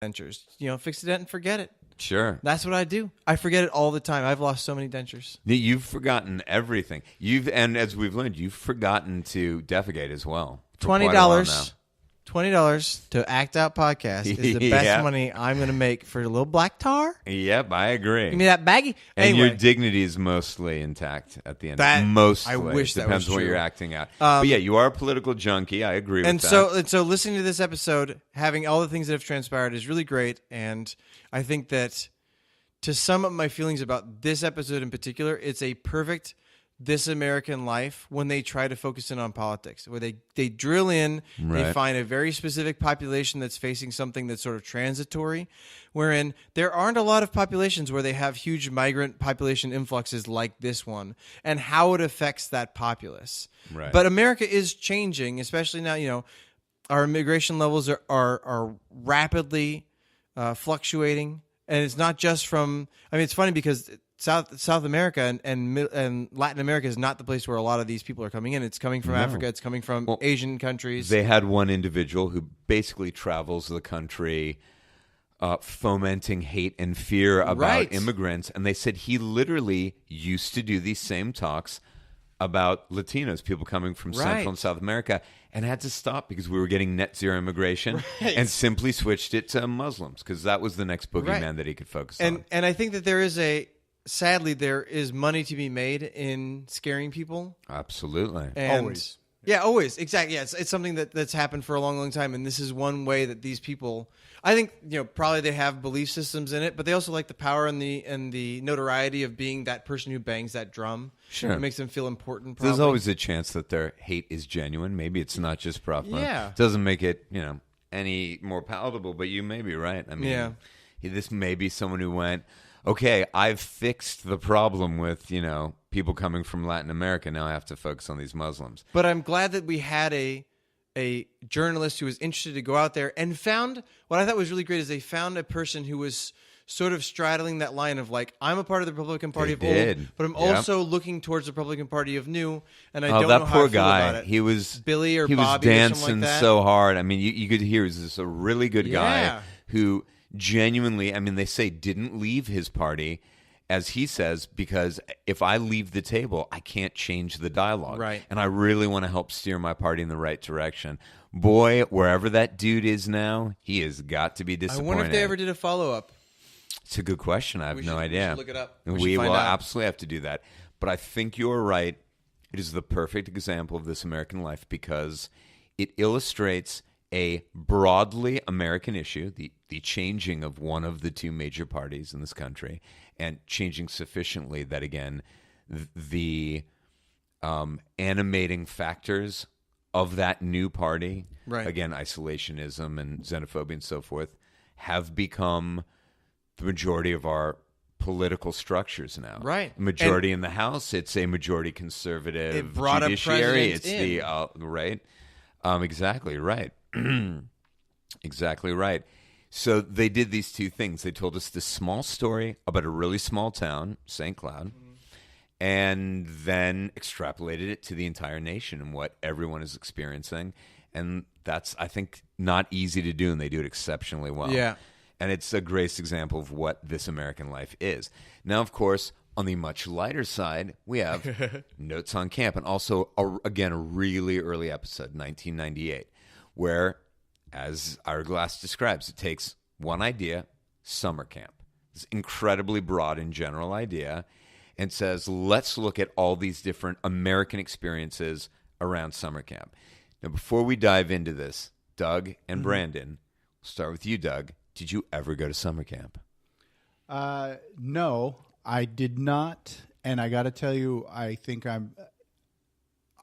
dentures. Fix the dent and forget it. Sure. That's what I do. I forget it all the time. I've lost so many dentures. You've forgotten everything. And as we've learned, you've forgotten to defecate as well. $20 to Act Out Podcast is the best money I'm going to make for a little black tar. Yep, I agree. Give me that baggie. And anyway, your dignity is mostly intact at the end. I wish that Depends was what true. you're acting out. But yeah, you are a political junkie. I agree with that. And so listening to this episode, having all the things that have transpired is really great. And I think that to sum up my feelings about this episode in particular, it's a perfect This American Life when they try to focus in on politics, where they drill in, they find a very specific population that's facing something that's sort of transitory, wherein there aren't a lot of populations where they have huge migrant population influxes like this one, and how it affects that populace. Right. But America is changing, especially now, our immigration levels are rapidly fluctuating, and it's not just from, it's funny because South America and Latin America is not the place where a lot of these people are coming in. It's coming from Africa. It's coming from Asian countries. They had one individual who basically travels the country fomenting hate and fear about immigrants. And they said he literally used to do these same talks about Latinos, people coming from Central and South America, and had to stop because we were getting net zero immigration and simply switched it to Muslims because that was the next boogeyman that he could focus on. And I think that sadly, there is money to be made in scaring people. Absolutely. And always. Yeah, always. Exactly. Yeah, it's something that's happened for a long, long time. And this is one way that these people, I think, probably they have belief systems in it, but they also like the power and the notoriety of being that person who bangs that drum. Sure. It makes them feel important, probably. There's always a chance that their hate is genuine. Maybe it's not just profane. Yeah. It doesn't make it, any more palatable, but you may be right. This may be someone who went, okay, I've fixed the problem with, people coming from Latin America. Now I have to focus on these Muslims. But I'm glad that we had a journalist who was interested to go out there and found what I thought was really great is they found a person who was sort of straddling that line of like, I'm a part of the Republican Party of old, but I'm also looking towards the Republican Party of new, and I don't know how I feel about it. He was Billy or he Bobby was or something dancing like that. so hard. You could hear he was just a really good guy who genuinely, they say didn't leave his party, as he says, because if I leave the table, I can't change the dialogue. Right. And I really want to help steer my party in the right direction. Boy, wherever that dude is now, he has got to be disappointed. I wonder if they ever did a follow-up. It's a good question. I have no idea. We should look it up. We will absolutely have to do that. But I think you're right. It is the perfect example of This American Life because it illustrates a broadly American issue, the changing of one of the two major parties in this country, and changing sufficiently that, again, the animating factors of that new party, again, isolationism and xenophobia and so forth, have become the majority of our political structures now. Right. Majority in the House, it's a majority conservative it brought judiciary. It's the right. Exactly right. Exactly right. So they did these two things. They told us this small story about a really small town, St. Cloud, and then extrapolated it to the entire nation and what everyone is experiencing. And that's, I think, not easy to do, and they do it exceptionally well. Yeah. And it's a great example of what This American Life is. Now, of course, on the much lighter side, we have Notes on Camp, and also, again, a really early episode, 1998, where, as Ira Glass describes, it takes one idea, summer camp, this incredibly broad and general idea, and says, let's look at all these different American experiences around summer camp. Now, before we dive into this, Doug and Brandon, we'll start with you, Doug. Did you ever go to summer camp? No, I did not. And I got to tell you, I think I'm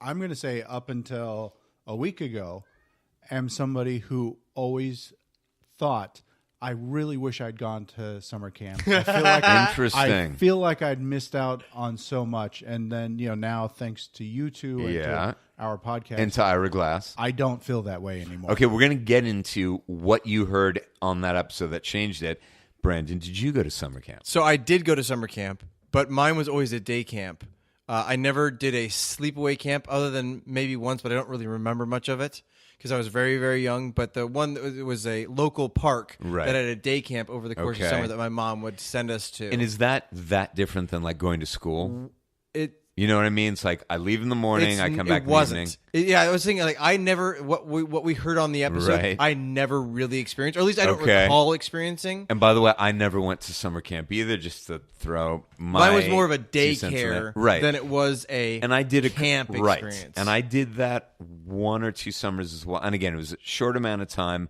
going to say up until a week ago, am somebody who always thought, I really wish I'd gone to summer camp. I feel like Interesting. I feel like I'd missed out on so much. And then, now thanks to you two and to our podcast. And to Ira Glass. I don't feel that way anymore. Okay, we're going to get into what you heard on that episode that changed it. Brandon, did you go to summer camp? So I did go to summer camp, but mine was always a day camp. I never did a sleepaway camp other than maybe once, but I don't really remember much of it because I was very, very young. But the one that was a local park Right. that had a day camp over the course of Okay. summer that my mom would send us to. And is that different than like going to school? It You know what I mean? It's like I leave in the morning, I come back It wasn't. in the evening. Yeah, I was thinking like I never what we heard on the episode. Right. I never really experienced, or at least I don't Okay. recall experiencing. And by the way, I never went to summer camp either, just to throw my Mine was more of a 2 cents in daycare it. Right. than it was a And I did a camp right. experience. And I did that 1 or 2 summers as well. And again, it was a short amount of time.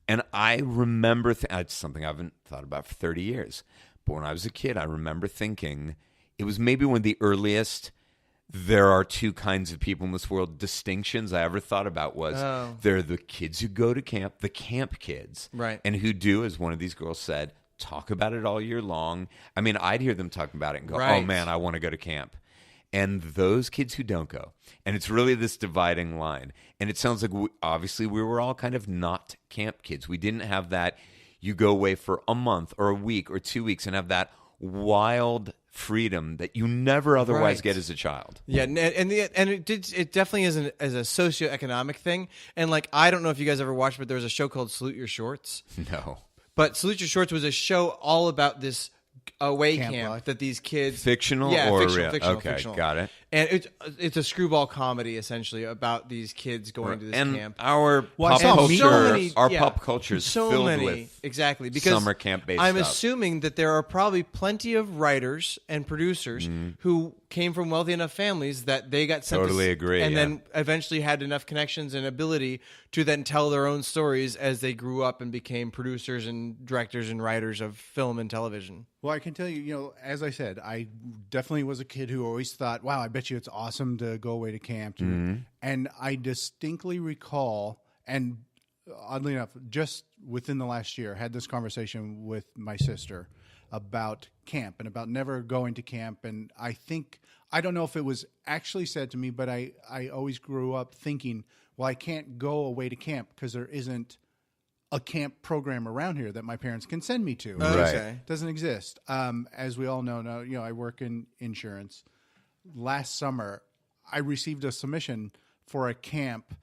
And I remember it's something I haven't thought about for 30 years. But when I was a kid, I remember thinking it was maybe one of the earliest there are 2 kinds of people in this world distinctions I ever thought about was there are the kids who go to camp, the camp kids, Right. and who do, as one of these girls said, talk about it all year long. I mean, I'd hear them talking about it and go, oh Right. man, I want to go to camp. And those kids who don't go. And it's really this dividing line. And it sounds like obviously we were all kind of not camp kids. We didn't have that you go away for a month or a week or 2 weeks and have that wild freedom that you never otherwise Right. get as a child. Yeah, and it definitely is as a socioeconomic thing. And like I don't know if you guys ever watched, but there was a show called Salute Your Shorts. No. But Salute Your Shorts was a show all about this away Camp camp life. that these kids Fictional yeah, or fictional, real? fictional, Okay, fictional. got it. And it's a screwball comedy essentially about these kids going to this And camp. our Well, I pop saw culture, so many- our yeah, pop culture is so filled many with exactly because summer camp-based I'm stuff. assuming that there are probably plenty of writers and producers who came from wealthy enough families that they got sent Totally to, agree, and yeah. then eventually had enough connections and ability to then tell their own stories as they grew up and became producers and directors and writers of film and television. Well, I can tell you, as I said, I definitely was a kid who always thought, wow, I bet you it's awesome to go away to camp. And I distinctly recall, and oddly enough, just within the last year, had this conversation with my sister about camp and about never going to camp. And I don't know if it was actually said to me, but I always grew up thinking, well, I can't go away to camp because there isn't a camp program around here that my parents can send me to. Okay. Doesn't exist. As we all know now, I work in insurance. Last summer, I received a submission for a camp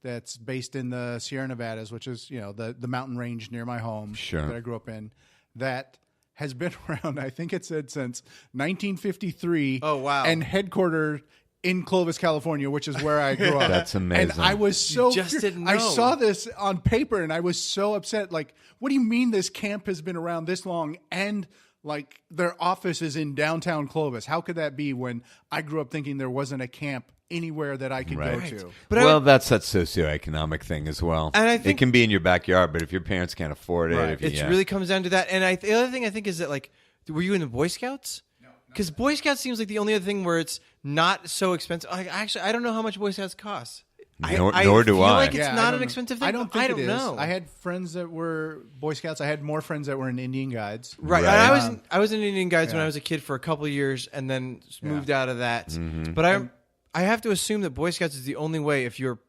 that's based in the Sierra Nevadas, which is, the mountain range near my home Sure. that I grew up in, that has been around, I think it said, since 1953. Oh, wow. And headquartered in Clovis, California, which is where I grew up. That's amazing. And I was so just didn't I know. saw this on paper and I was so upset. Like, what do you mean this camp has been around this long and like their office is in downtown Clovis? How could that be when I grew up thinking there wasn't a camp anywhere that I could go Right. to? But well, that's that socioeconomic thing as well. And I it think- can be in your backyard, but if your parents can't afford it, Right. if you, It really comes down to that. And the other thing I think is that, like, were you in the Boy Scouts? No. Because Boy Scouts seems like the only other thing where it's not so expensive. I don't know how much Boy Scouts cost. Nor do feel I. like it's Yeah, I not don't an know. expensive thing. I don't think I don't it is. know. I had friends that were Boy Scouts. I had more friends that were in Indian Guides. Right. Right. And I was in Indian Guides when I was a kid for a couple of years and then moved out of that. Mm-hmm. But I have to assume that Boy Scouts is the only way if you're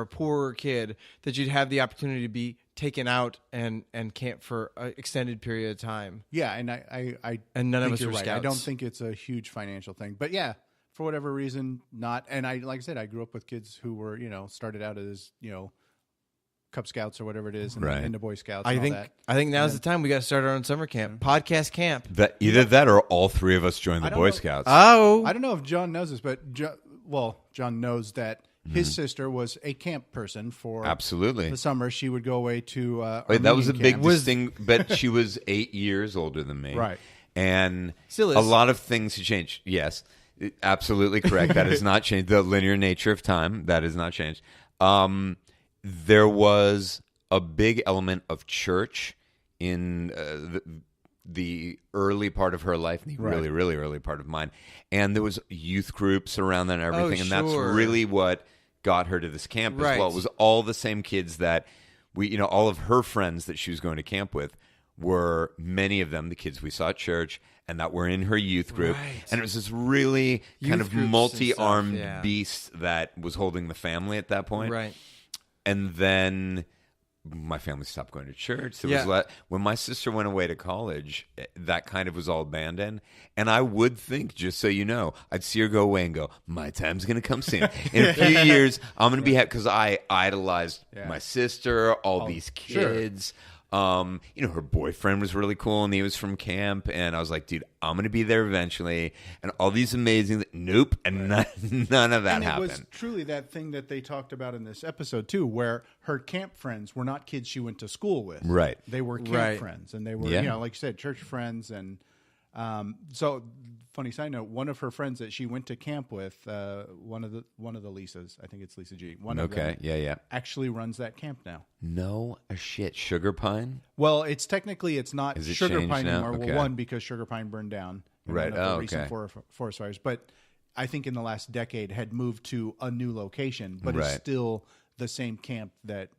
a poorer kid that you'd have the opportunity to be taken out and camp for an extended period of time. Yeah, and I And none of think us you're were right. I Scouts. don't think it's a huge financial thing, but yeah, for whatever reason, not. And like I said, I grew up with kids who were started out as Cub Scouts or whatever it is, and Right. into Boy Scouts. I and think all that. I think now's the time we got to start our own summer camp, podcast camp. That either that or all three of us join the I don't Boy know. Scouts. Oh, I don't know if John knows this, but John knows that his sister was a camp person for Absolutely. the summer. She would go away to Wait, that was a Armenian big camps. distinct. But she was 8 years older than me, Right. And Still is. a lot of things have changed. Yes, absolutely correct. That has not changed. The linear nature of time that has not changed. There was a big element of church in the early part of her life, the really, really early part of mine, and there was youth groups around that and everything, and that's sure. really what got her to this camp as Right. well. It was all the same kids that all of her friends that she was going to camp with were many of them the kids we saw at church and that were in her youth group. Right. And it was this really kind Youth of groups and multi-armed stuff, yeah. beast that was holding the family at that point. right. And then my family stopped going to church. Yeah. When my sister went away to college, that kind of was all abandoned. And I would think, just so you know, I'd see her go away and go, my time's going to come soon. In a few years, I'm going to be happy because I idolized my sister, all these kids. Her boyfriend was really cool and he was from camp. And I was like, dude, I'm going to be there eventually. And all these amazing, nope. And none of that happened. It was truly that thing that they talked about in this episode too, where her camp friends were not kids she went to school with. Right. They were camp friends and they were, like you said, church friends. And so funny side note, one of her friends that she went to camp with, one of the Lisas, I think it's Lisa G. One of them actually runs that camp now. No shit. Sugar Pine? Well, it's not Is it Sugar changed Pine now? anymore. Okay. Well, one, because Sugar Pine burned down. Right. One of the recent forest fires. But I think in the last decade had moved to a new location, but it's still the same camp that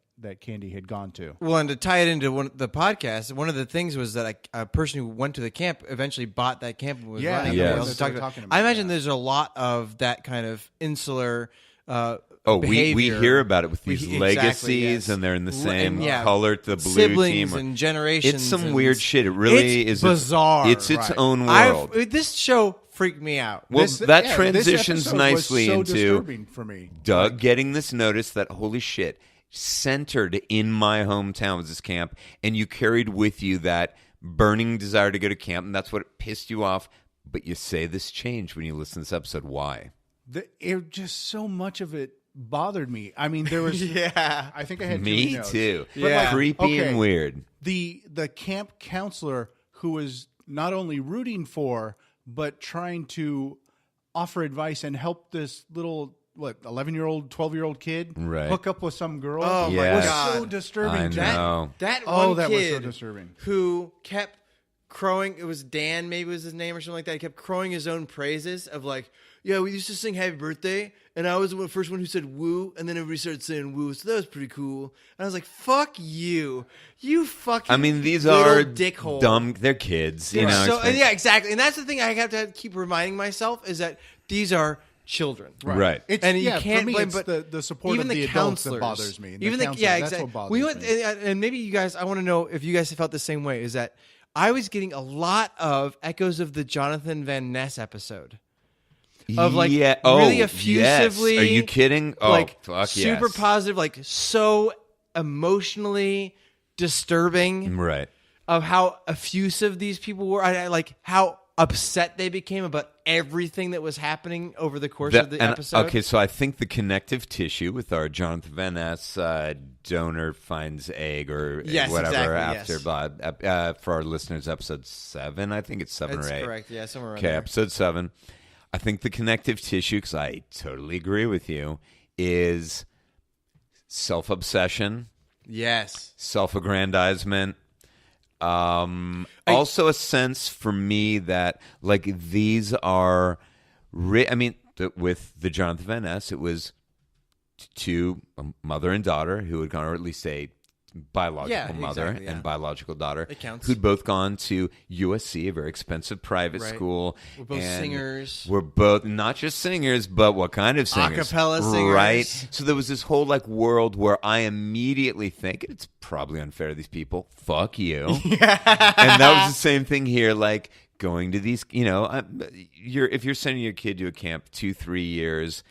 Candy had gone to. Well, and to tie it into the podcast, one of the things was that a person who went to the camp eventually bought that camp and was running. Yes. I imagine there's a lot of that kind of insular we behavior. hear about it with these legacies, yes. and they're in the same And, color, the blue siblings team. and generations. It's some weird shit. It really it's is bizarre. It's its own world. This show freaked me out. Well, that transitions this nicely was so into disturbing for me. Doug getting this notice that, holy shit, centered in my hometown was this camp, and you carried with you that burning desire to go to camp, and that's what pissed you off. But you say this changed when you listen to this episode. Why? It just so much of it bothered me. I mean, there was I think I had me notes. too. But like, creepy and weird. The camp counselor who was not only rooting for but trying to offer advice and help this little 11-year-old, 12-year-old kid hook up with some girl. Oh my God, so disturbing. I know. That one that kid was so disturbing. Who kept crowing. It was Dan, maybe was his name or something like that. He kept crowing his own praises of like, yeah, we used to sing Happy Birthday, and I was the first one who said woo, and then everybody started saying woo, so that was pretty cool. And I was like, fuck you. You fucking I mean, these little are dickhole. dumb. They're kids. You know. So, yeah, exactly. And that's the thing I have to keep reminding myself is that these are children. Right. And you can't for me, blame, it's but the support even of the adults that counselors bothers me. Even that's exactly. what bothers me. And maybe you guys, I want to know if you guys have felt the same way, is that I was getting a lot of echoes of the Jonathan Van Ness episode. Of like really effusively. Yes. Are you kidding? Oh, like fuck super yes. positive, like so emotionally disturbing. Right. Of how effusive these people were. I like how upset they became about everything that was happening over the course of the episode. Okay, so I think the connective tissue with our Jonathan Van Ness donor finds egg or whatever after for our listeners, episode 7. I think it's 7 That's or 8. correct. Yeah, somewhere around Okay, there. episode 7. I think the connective tissue, because I totally agree with you, is self-obsession. Yes. Self-aggrandizement. Also a sense for me that like these are with the Jonathan Van Ness, it was two, a mother and daughter who had gone, or at least a biological mother and biological daughter, who'd both gone to USC, a very expensive private school. We're both singers. We're both not just singers, but what kind of singers? Acapella singers. Right? So there was this whole like world where I immediately think, it's probably unfair to these people, fuck you. And that was the same thing here, like going to these, if you're sending your kid to a camp 2-3 years,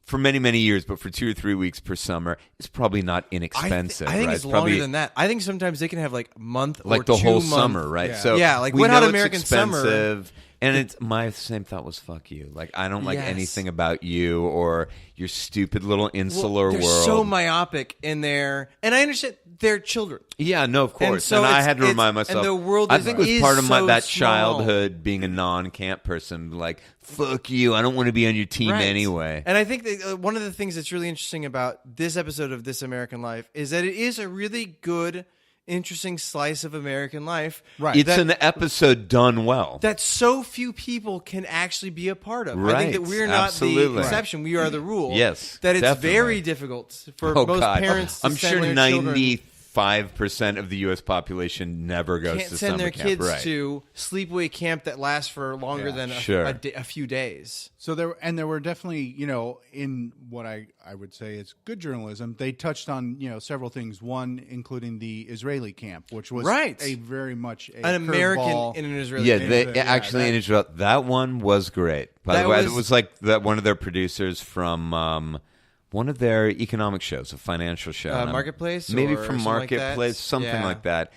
for many, many years, but for 2 or 3 weeks per summer, it's probably not inexpensive. I think right? it's longer than that. I think sometimes they can have like a month or 2 like the whole month. summer, right? Yeah. So like we Wet Hot know American it's Summer. expensive, and it's my same thought was fuck you. Like I don't like anything about you or your stupid little insular they're world. So myopic in there, and I understand they're children. Yeah, no, of course. so I had to remind and myself. the world I think it was is part of so that small. childhood being a non-camp person. Like, fuck you. I don't want to be on your team anyway. And I think that one of the things that's really interesting about this episode of This American Life is that it is a really good, interesting slice of American life. Right. It's an episode done well. That so few people can actually be a part of. Right. I think that we're not Absolutely. the exception. We are the rule. Yes, That it's definitely. very difficult for Oh, most God. parents to I'm send sure their children. 90 5% of the U.S. population never goes Can't to send summer their camp. kids Right. to sleepaway camp that lasts for longer than a few days. So there were definitely, in what I would say is good journalism, they touched on, several things. One, including the Israeli camp, which was a very much an American curveball. in an Israeli Yeah, camp. they actually in Israel. That one was great. By the way, it was like that one of their producers from one of their economic shows, a financial show, Marketplace, maybe or from something like that? Marketplace, something Yeah. like that.